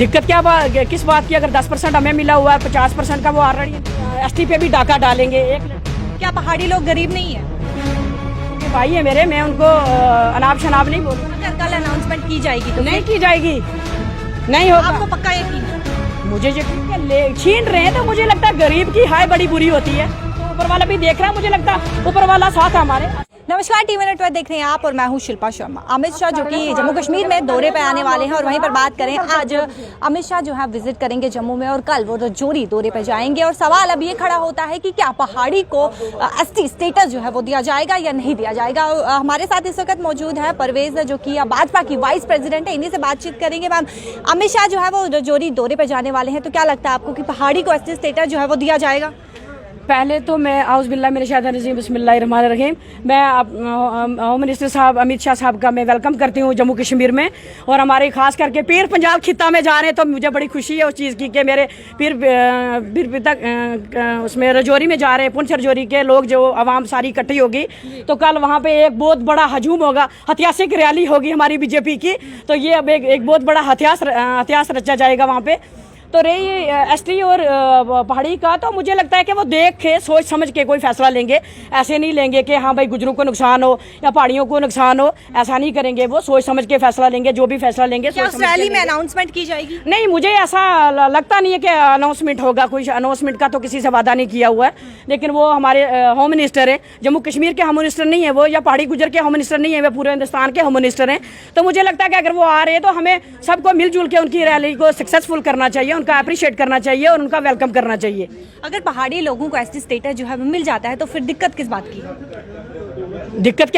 दिक्कत किस बात की? अगर 10% हमें मिला हुआ है, 50% का वो ऑलरेडी एसटी पे भी डाका डालेंगे। क्या पहाड़ी लोग गरीब नहीं है? भाई है मेरे, मैं उनको अनाप शनाप नहीं बोलूँगा। अगर कल अनाउंसमेंट की जाएगी तो नहीं की जाएगी, नहीं होगा। आपको पक्का यकीन है? मुझे यकीन है, छीन रहे हैं तो मुझे लगता है गरीब की हाय बड़ी बुरी होती है। तो ऊपर वाला भी देख रहा है, मुझे लगता है ऊपर वाला साथ हमारे। नमस्कार, टीवी नेटवर्क देख रहे हैं आप और मैं हूं शिल्पा शर्मा। अमित शाह जो कि जम्मू कश्मीर में दौरे पे आने वाले हैं और वहीं पर बात करें, आज अमित शाह जो है विजिट करेंगे जम्मू में और कल वो रजौरी दौरे पे जाएंगे। और सवाल अब ये खड़ा होता है कि क्या पहाड़ी को एसटी स्टेटस जो है वो दिया जाएगा या नहीं दिया जाएगा। हमारे साथ इस वक्त मौजूद है परवेज जो कि भाजपा की वाइस प्रेसिडेंट है, इन्हीं से बातचीत करेंगे। मैम, अमित शाह जो है वो रजौरी दौरे पे जाने वाले हैं, तो क्या लगता है आपको कि पहाड़ी को एसटी स्टेटस जो है वो दिया जाएगा? पहले तो मैं आउज़ बिल्लाह मिनश शैतानिर रजीम बिस्मिल्लाहिर्रहमानिर्रहीम, मैं होम मिनिस्टर साहब अमित शाह साहब का मैं वेलकम करती हूँ जम्मू कश्मीर में। और हमारे खास करके पीर पंजाब खिता में जा रहे हैं, तो मुझे बड़ी खुशी है उस चीज़ की कि मेरे पीर पिता उसमें रजौरी में जा रहे हैं। पुंछ रजौरी के लोग जो आवाम सारी इकट्ठी होगी, तो कल वहाँ पे एक बहुत बड़ा हजूम होगा, ऐतिहासिक रैली होगी हमारी बीजेपी की। तो ये अब एक बहुत बड़ा इतिहास रचा जाएगा वहाँ पे। तो रही एसटी और पहाड़ी का, तो मुझे लगता है कि वो देख के सोच समझ के कोई फैसला लेंगे। ऐसे नहीं लेंगे कि हाँ भाई गुजरों को नुकसान हो या पहाड़ियों को नुकसान हो, ऐसा नहीं करेंगे। वो सोच समझ के फैसला लेंगे, जो भी फैसला लेंगे। क्या उस रैली में अनाउंसमेंट की जाएगी? नहीं, मुझे ऐसा लगता नहीं है कि अनाउंसमेंट होगा। कोई अनाउंसमेंट का तो किसी से वादा नहीं किया हुआ है, लेकिन वो हमारे होम मिनिस्टर है। जम्मू कश्मीर के होम मिनिस्टर नहीं है वो, या पहाड़ी गुजर के होम मिनिस्टर नहीं है, वे पूरे हिंदुस्तान के होम मिनिस्टर हैं। तो मुझे लगता है कि अगर वो आ रहे हैं तो हमें सबको मिलजुल के उनकी रैली को सक्सेसफुल करना चाहिए, उनका अप्रिशिएट करना चाहिए और उनका वेलकम करना चाहिए। अगर पहाड़ी लोगों को एसटी स्टेटस जो है वो मिल जाता है तो फिर दिक्कत किस बात की है? दिक्कत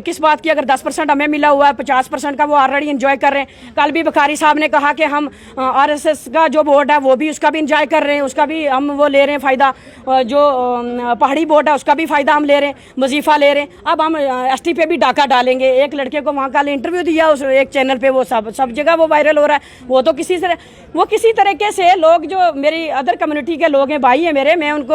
किस बात की? अगर 10% हमें मिला हुआ है, 50% का वो ऑलरेडी एंजॉय कर रहे हैं। कल भी बुखारी साहब ने कहा कि हम आरएसएस का जो बोर्ड है वो भी उसका भी एंजॉय कर रहे हैं, उसका भी हम वो ले रहे हैं फ़ायदा। जो पहाड़ी बोर्ड है उसका भी फ़ायदा हम ले रहे हैं, वजीफ़ा ले रहे हैं। अब हम एसटी पे भी डाका डालेंगे। एक लड़के को वहाँ कल इंटरव्यू दिया उस एक चैनल पे, वो सब जगह वो वायरल हो रहा है। वो तो किसी तरीके से लोग जो मेरी अदर कम्युनिटी के लोग हैं, भाई हैं मेरे, मैं उनको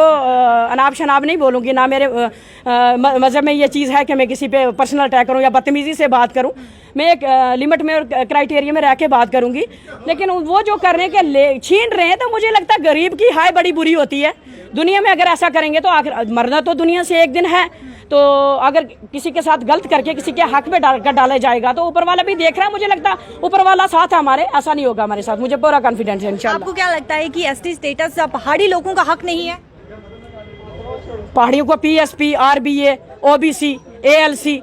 अनाप शनाप नहीं बोलूँगी। ना मेरे मज़हब में ये चीज़ है कि मैं किसी पे पर्सनल अटैक करूं या बदतमीज़ी से बात करूं। मैं एक लिमिट में और क्राइटेरिया में रह के बात करूंगी। लेकिन वो जो करने के छीन रहे हैं, तो मुझे लगता है गरीब की हाय बड़ी बुरी होती है। दुनिया में अगर ऐसा करेंगे तो आखिर मरना तो दुनिया से एक दिन है। तो अगर किसी के साथ गलत करके किसी के हक में डाला जाएगा, तो ऊपर वाला भी देख रहा है। मुझे लगता है ऊपर वाला साथ है हमारे, ऐसा नहीं होगा हमारे साथ। मुझे पूरा कॉन्फिडेंस है इंशाल्लाह। आपको क्या लगता है कि एसटी स्टेटस पहाड़ी लोगों का हक नहीं है? पहाड़ियों को पीएसपी, आरबीए, ओबीसी, एएलसी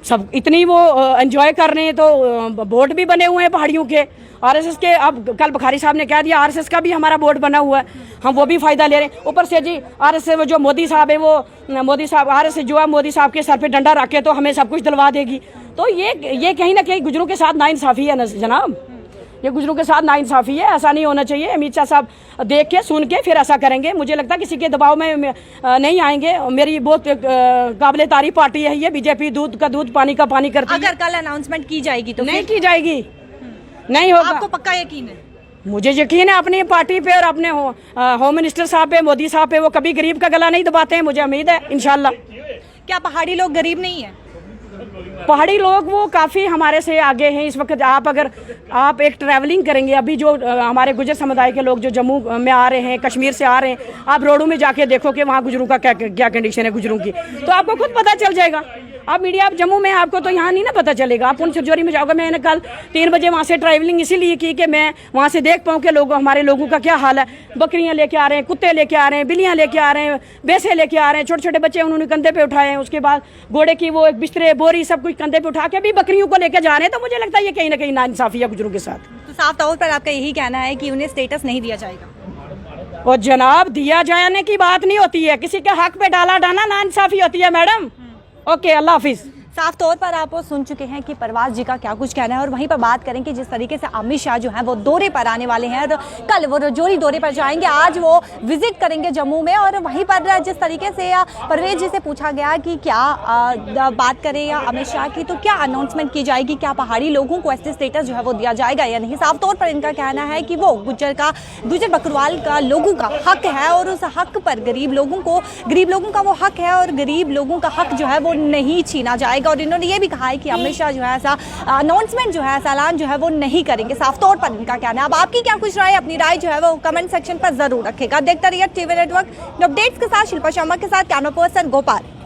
सब इतनी वो एंजॉय कर रहे हैं। तो बोर्ड भी बने हुए हैं पहाड़ियों के, आरएसएस के। अब कल बुखारी साहब ने कह दिया आरएसएस का भी हमारा बोर्ड बना हुआ है, हम वो भी फायदा ले रहे हैं। ऊपर से जी आरएसएस जो मोदी साहब है, वो मोदी साहब आरएसएस जो है मोदी साहब के सर पे डंडा रख के तो हमें सब कुछ दिलवा देगी। तो ये कहीं ना कहीं गुजरों के साथ नाइंसाफी है जनाब, ये गुजरों के साथ नाइंसाफी है। ऐसा नहीं होना चाहिए। अमित शाह साहब देख के सुन के फिर ऐसा करेंगे। मुझे लगता है किसी के दबाव में नहीं आएंगे। मेरी बहुत काबिल तारीफ पार्टी है ये बीजेपी। दूध का दूध, पानी का पानी करती है। अगर कल अनाउंसमेंट की जाएगी तो नहीं की जाएगी, नहीं होगा। आपको पक्का यकीन है? मुझे यकीन है अपनी पार्टी पे और अपने होम मिनिस्टर साहब पे, मोदी साहब पे। वो कभी गरीब का गला नहीं दबाते हैं, मुझे उम्मीद है इंशाल्लाह। क्या पहाड़ी लोग गरीब नहीं है? पहाड़ी लोग वो काफ़ी हमारे से आगे हैं इस वक्त। आप एक ट्रैवलिंग करेंगे, अभी जो हमारे गुजर समुदाय के लोग जो जम्मू में आ रहे हैं, कश्मीर से आ रहे हैं, आप रोडों में जाके देखो कि वहाँ गुजरों का क्या कंडीशन है गुजरों की, तो आपको खुद पता चल जाएगा। आप मीडिया आप जम्मू में, आपको तो यहाँ नहीं ना पता चलेगा। आप पुंछ रजौरी में जाओगे। मैंने कल 3 बजे वहाँ से ट्रैवलिंग इसीलिए की कि मैं वहाँ से देख पाऊँ कि हमारे लोगों का क्या हाल है। बकरियाँ लेके आ रहे हैं, कुत्ते लेके आ रहे हैं, बिल्लियाँ लेके आ रहे हैं, भैंसे लेके आ रहे हैं, छोटे छोटे बच्चे उन्होंने कंधे पे उठाए हैं। उसके बाद घोड़े की वो एक बिस्तरे, बोरी, सब कुछ कंधे पे उठा के भी बकरियों को लेके जा रहे हैं। तो मुझे लगता है ये कहीं ना कहीं नाइंसाफी है गुजरों के साथ। तो साफ तौर पर आपका यही कहना है कि उन्हें स्टेटस नहीं दिया जाएगा? और जनाब, दिया जाने की बात नहीं होती है, किसी के हक पे डाला डाना नाइंसाफी होती है मैडम। ओके, अल्लाह हाफिज। साफ तौर पर आप वो सुन चुके हैं कि परवेज जी का क्या कुछ कहना है। और वहीं पर बात करें कि जिस तरीके से अमित शाह जो है वो दौरे पर आने वाले हैं, कल वो रजौरी दौरे पर जाएंगे, आज वो विजिट करेंगे जम्मू में। और वहीं पर जिस तरीके से परवेज जी से पूछा गया कि क्या बात करें या अमित शाह की, तो क्या अनाउंसमेंट की जाएगी, क्या पहाड़ी लोगों को एसटी स्टेटस जो है वो दिया जाएगा या नहीं। साफ तौर पर इनका कहना है कि वो गुज्जर बकरवाल का लोगों का हक है और उस हक पर गरीब लोगों का वो हक है और गरीब लोगों का हक जो है वो नहीं छीना जाएगा। और इन्होंने ये भी कहा है कि अमित शाह जो है ऐसा अनाउंसमेंट जो है, ऐसा ऐलान जो है वो नहीं करेंगे, साफ तौर पर इनका कहना है। अब आपकी क्या कुछ राय, अपनी राय जो है वो कमेंट सेक्शन पर जरूर रखेगा। देखते रहिए टीवी नेटवर्क अपडेट्स के साथ। शिल्पा शर्मा के साथ कैमरा पर्सन गोपाल।